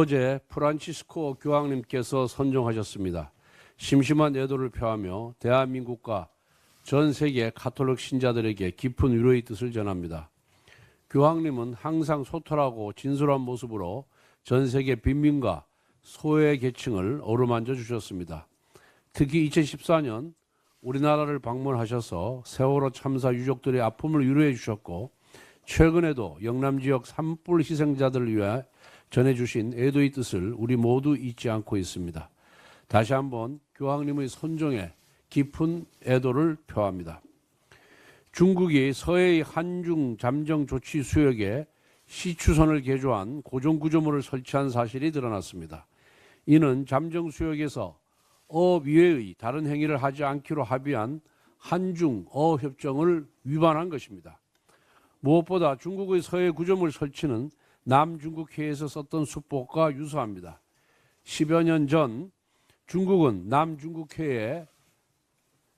어제 프란치스코 교황님께서 선종하셨습니다. 심심한 애도를 표하며 대한민국과 전 세계 가톨릭 신자들에게 깊은 위로의 뜻을 전합니다. 교황님은 항상 소탈하고 진솔한 모습으로 전 세계 빈민과 소외 계층을 어루만져 주셨습니다. 특히 2014년 우리나라를 방문하셔서 세월호 참사 유족들의 아픔을 위로해 주셨고, 최근에도 영남 지역 산불 희생자들을 위해 전해주신 애도의 뜻을 우리 모두 잊지 않고 있습니다. 다시 한번 교황님의 선종에 깊은 애도를 표합니다. 중국이 서해의 한중 잠정 조치 수역에 시추선을 개조한 고정구조물을 설치한 사실이 드러났습니다. 이는 잠정 수역에서 어업 이외의 다른 행위를 하지 않기로 합의한 한중 어협정을 위반한 것입니다. 무엇보다 중국의 서해 구조물 설치는 남중국해에서 썼던 수법과 유사합니다. 10여 년 전 중국은 남중국해에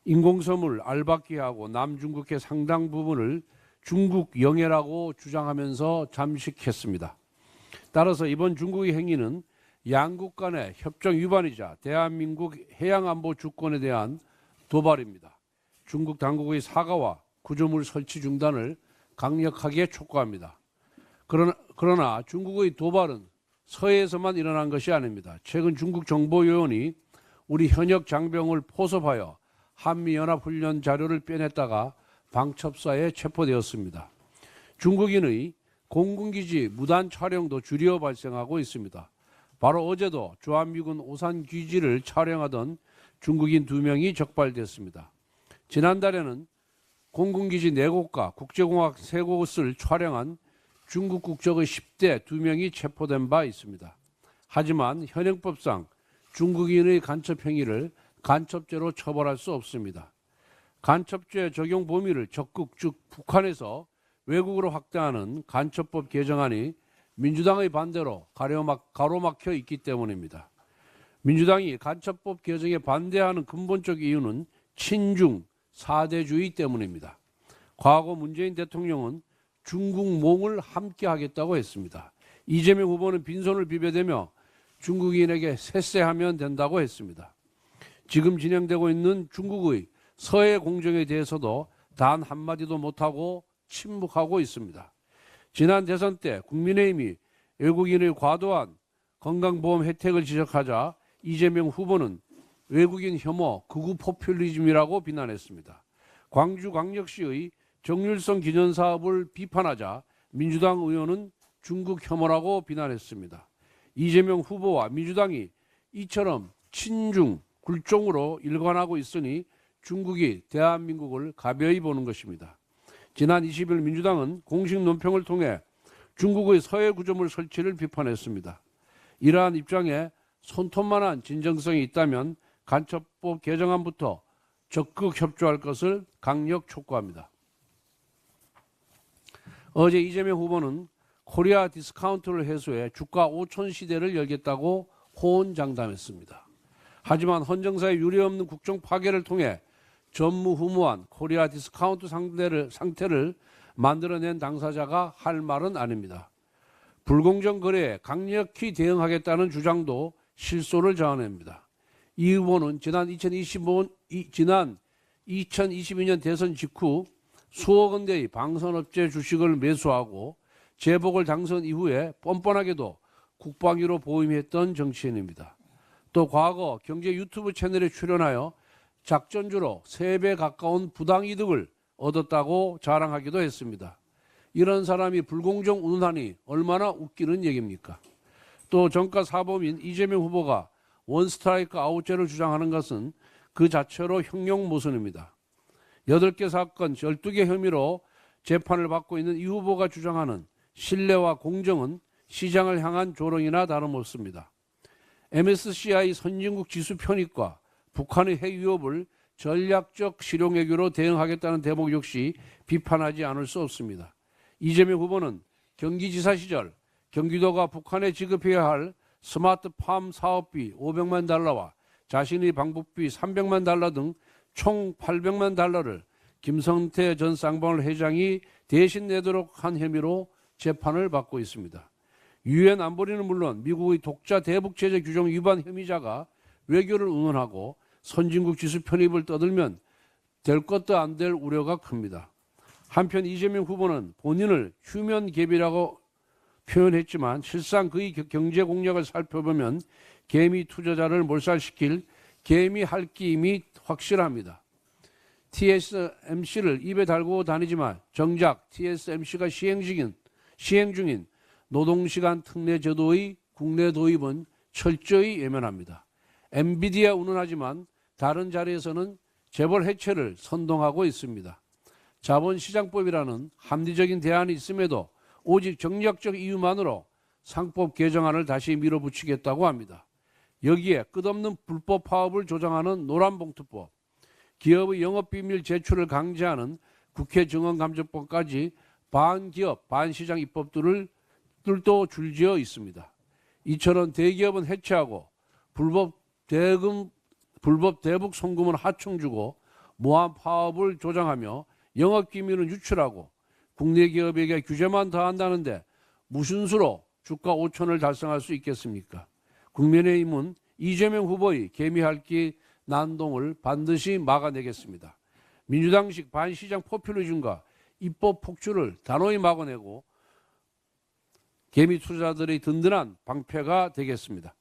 인공섬을 알박기하고 남중국해 상당 부분을 중국 영해라고 주장하면서 잠식했습니다. 따라서 이번 중국의 행위는 양국 간의 협정 위반이자 대한민국 해양안보 주권에 대한 도발입니다. 중국 당국의 사과와 구조물 설치 중단을 강력하게 촉구합니다. 그러나 중국의 도발은 서해에서만 일어난 것이 아닙니다. 최근 중국 정보요원이 우리 현역 장병을 포섭하여 한미연합훈련 자료를 빼냈다가 방첩사에 체포되었습니다. 중국인의 공군기지 무단 촬영도 줄여 발생하고 있습니다. 바로 어제도 주한미군 오산기지를 촬영하던 중국인 2명이 적발됐습니다. 지난달에는 공군기지 4곳과 국제공학 3곳을 촬영한 중국 국적의 10대 2명이 체포된 바 있습니다. 하지만 현행법상 중국인의 간첩 행위를 간첩죄로 처벌할 수 없습니다. 간첩죄 적용 범위를 적극, 즉 북한에서 외국으로 확대하는 간첩법 개정안이 민주당의 반대로 가로막혀 있기 때문입니다. 민주당이 간첩법 개정에 반대하는 근본적 이유는 친중, 사대주의 때문입니다. 과거 문재인 대통령은 중국몽을 함께 하겠다고 했습니다. 이재명 후보는 빈손을 비벼대며 중국인에게 셋세하면 된다고 했습니다. 지금 진행되고 있는 중국의 서해 공정에 대해서도 단 한마디도 못하고 침묵하고 있습니다. 지난 대선 때 국민의힘이 외국인의 과도한 건강보험 혜택을 지적하자 이재명 후보는 외국인 혐오, 극우 포퓰리즘이라고 비난했습니다. 광주광역시의 정률성 기념사업을 비판하자 민주당 의원은 중국 혐오라고 비난했습니다. 이재명 후보와 민주당이 이처럼 친중, 굴종으로 일관하고 있으니 중국이 대한민국을 가벼이 보는 것입니다. 지난 20일 민주당은 공식 논평을 통해 중국의 서해 구조물 설치를 비판했습니다. 이러한 입장에 손톱만한 진정성이 있다면 간첩법 개정안부터 적극 협조할 것을 강력 촉구합니다. 어제 이재명 후보는 코리아 디스카운트를 해소해 주가 5천 시대를 열겠다고 호언장담했습니다. 하지만 헌정사의 유례없는 국정 파괴를 통해 전무후무한 코리아 디스카운트 상태를 만들어낸 당사자가 할 말은 아닙니다. 불공정 거래에 강력히 대응하겠다는 주장도 실소를 자아냅니다. 이 후보는 지난 2022년 대선 직후 수억 원대의 방산업체 주식을 매수하고 재보궐 당선 이후에 뻔뻔하게도 국방위로 보임했던 정치인입니다. 또 과거 경제 유튜브 채널에 출연하여 작전주로 3배 가까운 부당이득을 얻었다고 자랑하기도 했습니다. 이런 사람이 불공정 운운하니 얼마나 웃기는 얘기입니까? 또 정가 사범인 이재명 후보가 원스트라이크 아웃제를 주장하는 것은 그 자체로 형용 모순입니다. 8개 사건 12개 혐의로 재판을 받고 있는 이 후보가 주장하는 신뢰와 공정은 시장을 향한 조롱이나 다름없습니다. MSCI 선진국 지수 편입과 북한의 핵 위협을 전략적 실용외교로 대응하겠다는 대목 역시 비판하지 않을 수 없습니다. 이재명 후보는 경기지사 시절 경기도가 북한에 지급해야 할 스마트팜 사업비 500만 달러와 자신의 방북비 300만 달러 등 총 800만 달러를 김성태 전 쌍방울 회장이 대신 내도록 한 혐의로 재판을 받고 있습니다. 유엔 안보리는 물론 미국의 독자 대북 제재 규정 위반 혐의자가 외교를 응원하고 선진국 지수 편입을 떠들면 될 것도 안 될 우려가 큽니다. 한편 이재명 후보는 본인을 휴면 갭이라고 표현했지만 실상 그의 경제 공약을 살펴보면 개미 투자자를 몰살시킬 개미 할기임이 확실합니다. TSMC를 입에 달고 다니지만 정작 TSMC가 시행 중인 노동시간 특례 제도의 국내 도입은 철저히 외면합니다. 엔비디아 운운하지만 다른 자리에서는 재벌 해체를 선동하고 있습니다. 자본시장법이라는 합리적인 대안이 있음에도 오직 정략적 이유만으로 상법 개정안을 다시 밀어붙이겠다고 합니다. 여기에 끝없는 불법 파업을 조장하는 노란봉투법, 기업의 영업비밀 제출을 강제하는 국회 증언감정법까지 반기업, 반시장 입법들도 줄지어 있습니다. 이처럼 대기업은 해체하고 불법 대북 송금은 하청 주고 무한 파업을 조장하며 영업기밀은 유출하고 국내 기업에게 규제만 더한다는데 무슨 수로 주가 5천을 달성할 수 있겠습니까? 국민의힘은 이재명 후보의 개미핥기 난동을 반드시 막아내겠습니다. 민주당식 반시장 포퓰리즘과 입법 폭주를 단호히 막아내고 개미 투자자들의 든든한 방패가 되겠습니다.